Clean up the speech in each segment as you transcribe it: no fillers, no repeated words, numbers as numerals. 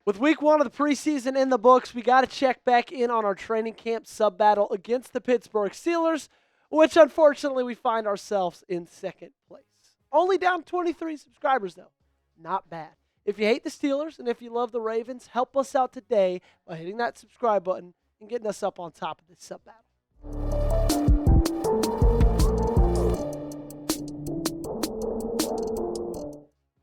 With week one of the preseason in the books, we got to check back in on our training camp sub battle against the Pittsburgh Steelers, which unfortunately we find ourselves in second place. Only down 23 subscribers, though. Not bad. If you hate the Steelers and if you love the Ravens, help us out today by hitting that subscribe button and getting us up on top of this sub battle.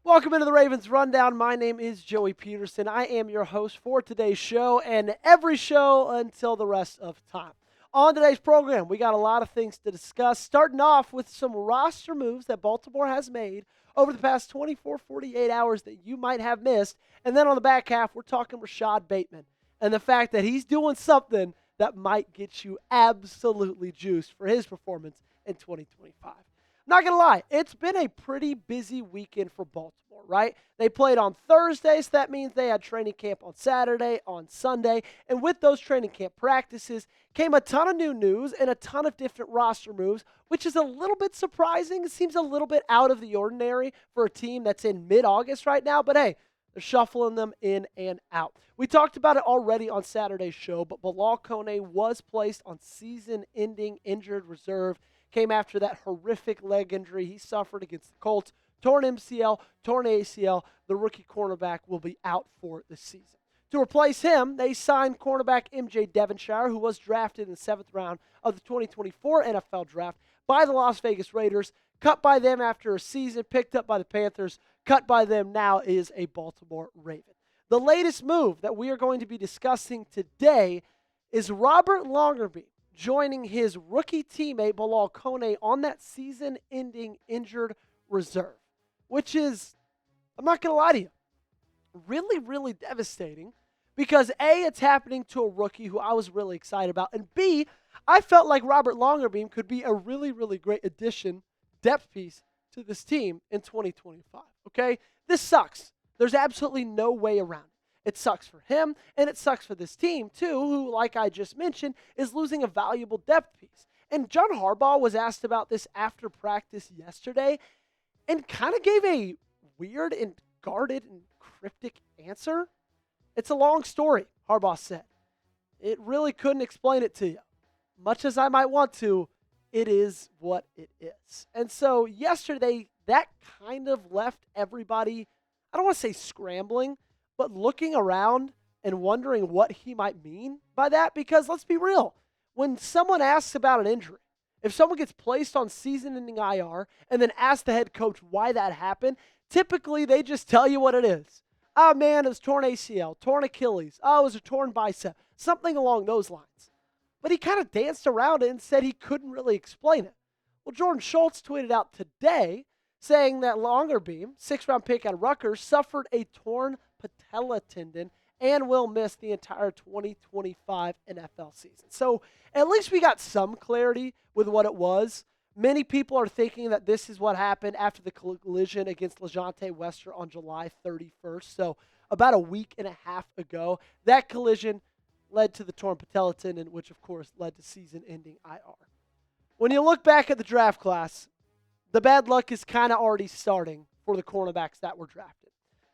Welcome into the Ravens Rundown. My name is Joey Petersen. I am your host for today's show and every show until the rest of time. On today's program, we got a lot of things to discuss, starting off with some roster moves that Baltimore has made over the past 24, 48 hours that you might have missed. And then on the back half, we're talking Rashod Bateman and the fact that he's doing something that might get you absolutely juiced for his performance in 2025. Not going to lie, it's been a pretty busy weekend for Baltimore, right? They played on Thursday, so that means they had training camp on Saturday, on Sunday, and with those training camp practices came a ton of new news and a ton of different roster moves, which is a little bit surprising. It seems a little bit out of the ordinary for a team that's in mid-August right now, but hey, they're shuffling them in and out. We talked about it already on Saturday's show, but Bilhal Kone was placed on season-ending injured reserve. Came after that horrific leg injury he suffered against the Colts. Torn MCL, torn ACL. The rookie cornerback will be out for the season. To replace him, they signed cornerback M.J. Devonshire, who was drafted in the 7th round of the 2024 NFL Draft by the Las Vegas Raiders. Cut by them after a season, picked up by the Panthers. Cut by them now is a Baltimore Raven. The latest move that we are going to be discussing today is Robert Longerbeam joining his rookie teammate Bilhal Kone on that season-ending injured reserve, which is, I'm not going to lie to you, really, really devastating because A, it's happening to a rookie who I was really excited about, and B, I felt like Robert Longerbeam could be a really, really great addition, depth piece to this team in 2025, okay? This sucks. There's absolutely no way around it. It sucks for him, and it sucks for this team, too, who, like I just mentioned, is losing a valuable depth piece. And John Harbaugh was asked about this after practice yesterday and kind of gave a weird and guarded and cryptic answer. It's a long story, Harbaugh said. It really couldn't explain it to you. Much as I might want to, it is what it is. And so yesterday, that kind of left everybody, I don't want to say scrambling, but looking around and wondering what he might mean by that, because let's be real, when someone asks about an injury, if someone gets placed on season-ending IR and then asks the head coach why that happened, typically they just tell you what it is. Oh man, it was torn ACL, torn Achilles, oh, it was a torn bicep, something along those lines. But he kind of danced around it and said he couldn't really explain it. Well, Jordan Schultz tweeted out today saying that Longerbeam, 6th-round pick out of Rutgers, suffered a torn patella tendon and will miss the entire 2025 NFL season. So at least we got some clarity with what it was. Many people are thinking that this is what happened after the collision against LeJohntay Wester on July 31st. So about a week and a half ago, that collision led to the torn patella tendon, which of course led to season-ending IR. When you look back at the draft class, the bad luck is kind of already starting for the cornerbacks that were drafted.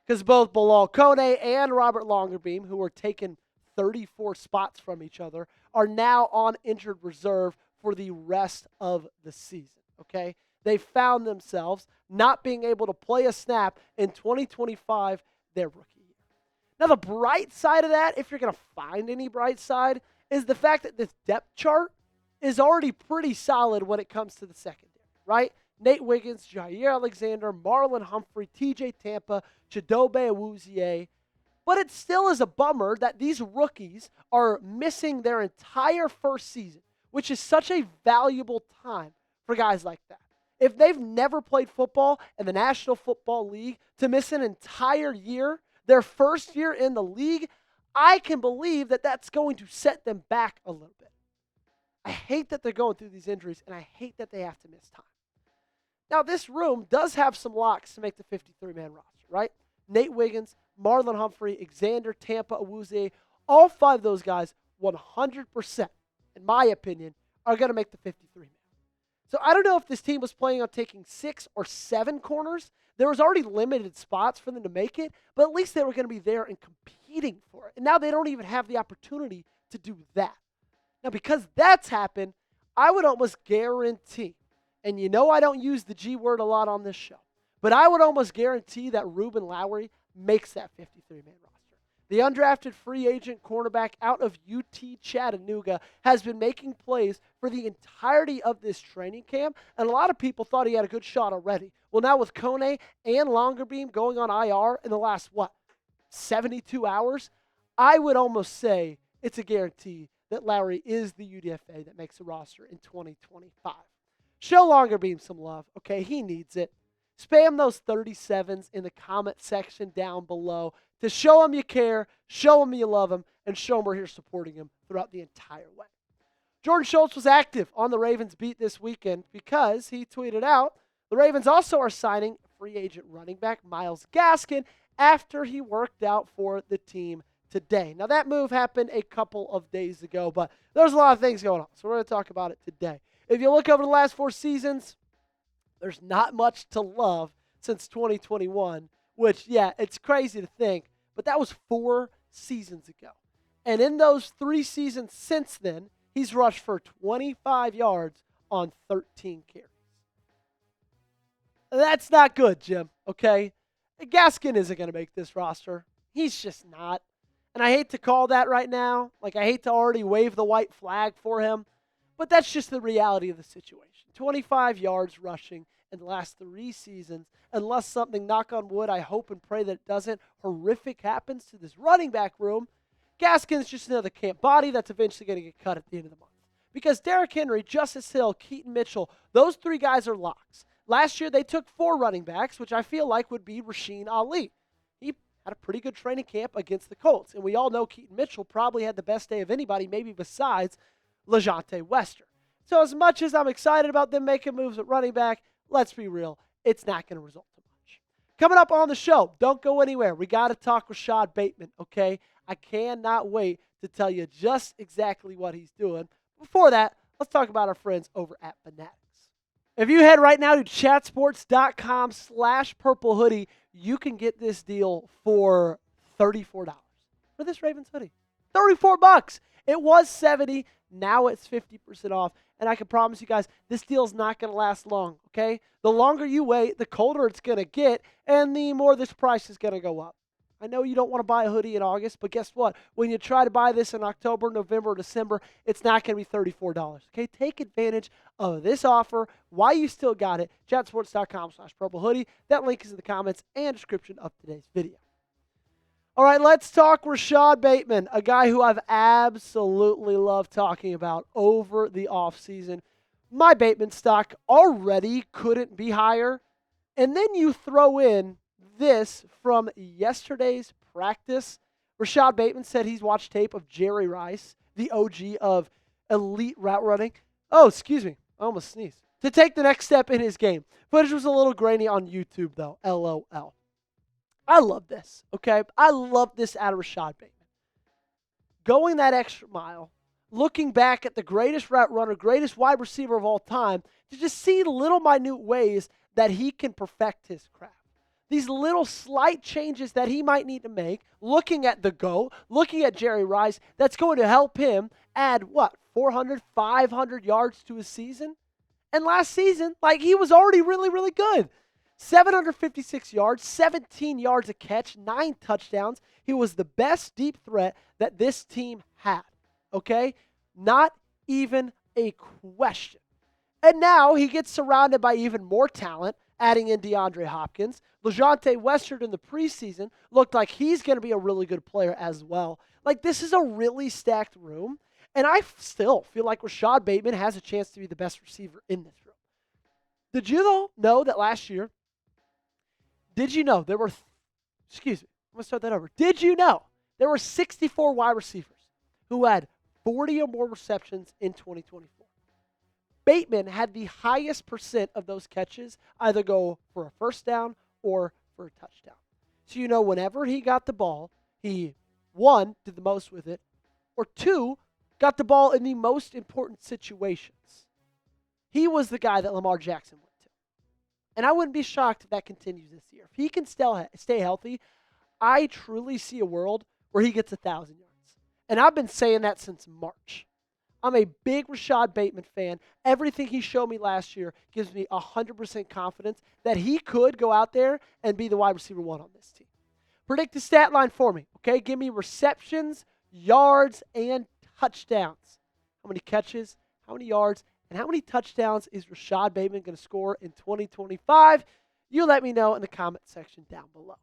Because both Bilhal Kone and Robert Longerbeam, who were taking 34 spots from each other, are now on injured reserve for the rest of the season, okay? They found themselves not being able to play a snap in 2025, their rookie year. Now, the bright side of that, if you're going to find any bright side, is the fact that this depth chart is already pretty solid when it comes to the secondary, right? Nate Wiggins, Jair Alexander, Marlon Humphrey, TJ Tampa, Chidobe Awuzie. But it still is a bummer that these rookies are missing their entire first season, which is such a valuable time for guys like that. If they've never played football in the National Football League, to miss an entire year, their first year in the league, I can believe that that's going to set them back a little bit. I hate that they're going through these injuries, and I hate that they have to miss time. Now, this room does have some locks to make the 53-man roster, right? Nate Wiggins, Marlon Humphrey, Xander, Tampa, Awuzie, all 5 of those guys, 100%, in my opinion, are going to make the 53-man. So I don't know if this team was planning on taking 6 or 7 corners. There was already limited spots for them to make it, but at least they were going to be there and competing for it. And now they don't even have the opportunity to do that. Now, because that's happened, I would almost guarantee, and you know I don't use the G word a lot on this show, but I would almost guarantee that Ruben Lowry makes that 53-man roster. The undrafted free agent cornerback out of UT Chattanooga has been making plays for the entirety of this training camp, and a lot of people thought he had a good shot already. Well, now with Kone and Longerbeam going on IR in the last, 72 hours, I would almost say it's a guarantee that Lowry is the UDFA that makes the roster in 2025. Show Longerbeam some love, okay? He needs it. Spam those 37s in the comment section down below to show him you care, show him you love him, and show him we're here supporting him throughout the entire way. Jordan Schultz was active on the Ravens beat this weekend because he tweeted out the Ravens also are signing free agent running back Myles Gaskin after he worked out for the team today. Now, that move happened a couple of days ago, but there's a lot of things going on, so we're going to talk about it today. If you look over the last 4 seasons, there's not much to love since 2021, which, yeah, it's crazy to think, but that was 4 seasons ago. And in those 3 seasons since then, he's rushed for 25 yards on 13 carries. That's not good, Jim, okay? Gaskin isn't going to make this roster. He's just not. And I hate to call that right now. Like, I hate to already wave the white flag for him. But that's just the reality of the situation. 25 yards rushing in the last 3 seasons. Unless something, knock on wood, I hope and pray that it doesn't, horrific happens to this running back room. Gaskin's just another camp body that's eventually going to get cut at the end of the month. Because Derrick Henry, Justice Hill, Keaton Mitchell, those 3 guys are locks. Last year, they took 4 running backs, which I feel like would be Rashod Ali. He had a pretty good training camp against the Colts. And we all know Keaton Mitchell probably had the best day of anybody, maybe besides LeJonte Wester. So as much as I'm excited about them making moves at running back, let's be real, it's not going to result in much. Coming up on the show, don't go anywhere. We got to talk Rashod Bateman, okay? I cannot wait to tell you just exactly what he's doing. Before that, let's talk about our friends over at Fanatics. If you head right now to chatsports.com/purple hoodie, you can get this deal for $34 for this Ravens hoodie. $34. It was $70. Now it's 50% off. And I can promise you guys, this deal's not going to last long, okay? The longer you wait, the colder it's going to get, and the more this price is going to go up. I know you don't want to buy a hoodie in August, but guess what? When you try to buy this in October, November, December, it's not going to be $34, okay? Take advantage of this offer while you still got it. Chatsports.com/purple hoodie. That link is in the comments and description of today's video. All right, let's talk Rashod Bateman, a guy who I've absolutely loved talking about over the offseason. My Bateman stock already couldn't be higher. And then you throw in this from yesterday's practice. Rashod Bateman said he's watched tape of Jerry Rice, the OG of elite route running. Oh, excuse me. I almost sneezed. To take the next step in his game. Footage was a little grainy on YouTube, though. LOL. I love this, okay? I love this out of Rashod Bateman. Going that extra mile, looking back at the greatest route runner, greatest wide receiver of all time, to just see little minute ways that he can perfect his craft. These little slight changes that he might need to make, looking at the GOAT, looking at Jerry Rice, that's going to help him add, 400, 500 yards to his season? And last season, he was already really, really good. 756 yards, 17 yards a catch, 9 touchdowns. He was the best deep threat that this team had, okay? Not even a question. And now he gets surrounded by even more talent, adding in DeAndre Hopkins. LeJonte Wester in the preseason looked like he's going to be a really good player as well. This is a really stacked room, and I still feel like Rashod Bateman has a chance to be the best receiver in this room. Did you, though, know that last year, did you know there were, I'm going to start that over. Did you know there were 64 wide receivers who had 40 or more receptions in 2024? Bateman had the highest percent of those catches either go for a first down or for a touchdown. So, whenever he got the ball, he, 1, did the most with it, or 2, got the ball in the most important situations. he was the guy that Lamar Jackson went to. And I wouldn't be shocked if that continues this year. If he can still stay healthy, I truly see a world where he gets 1,000 yards. And I've been saying that since March. I'm a big Rashod Bateman fan. Everything he showed me last year gives me 100% confidence that he could go out there and be the wide receiver 1 on this team. Predict the stat line for me, okay? Give me receptions, yards, and touchdowns. How many catches, how many yards, and how many touchdowns is Rashod Bateman going to score in 2025? You let me know in the comment section down below.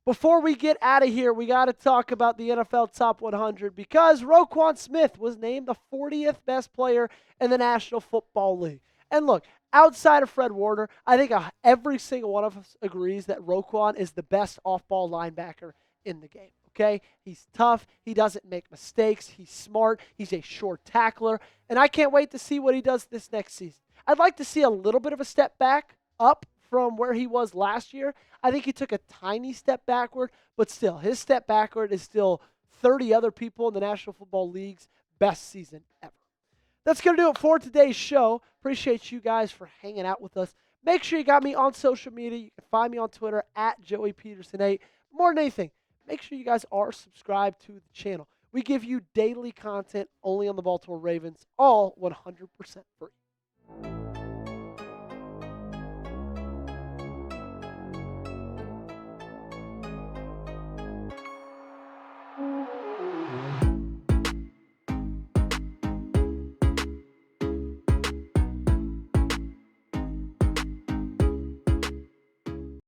Before we get out of here, we got to talk about the NFL Top 100 because Roquan Smith was named the 40th best player in the National Football League. And look, outside of Fred Warner, I think every single one of us agrees that Roquan is the best off-ball linebacker in the game. Okay? He's tough. He doesn't make mistakes. He's smart. He's a short tackler. And I can't wait to see what he does this next season. I'd like to see a little bit of a step back up from where he was last year. I think he took a tiny step backward, but still, his step backward is still 30 other people in the National Football League's best season ever. That's going to do it for today's show. Appreciate you guys for hanging out with us. Make sure you got me on social media. You can find me on Twitter at Joey Petersen8. More than anything, make sure you guys are subscribed to the channel. We give you daily content only on the Baltimore Ravens, all 100% free.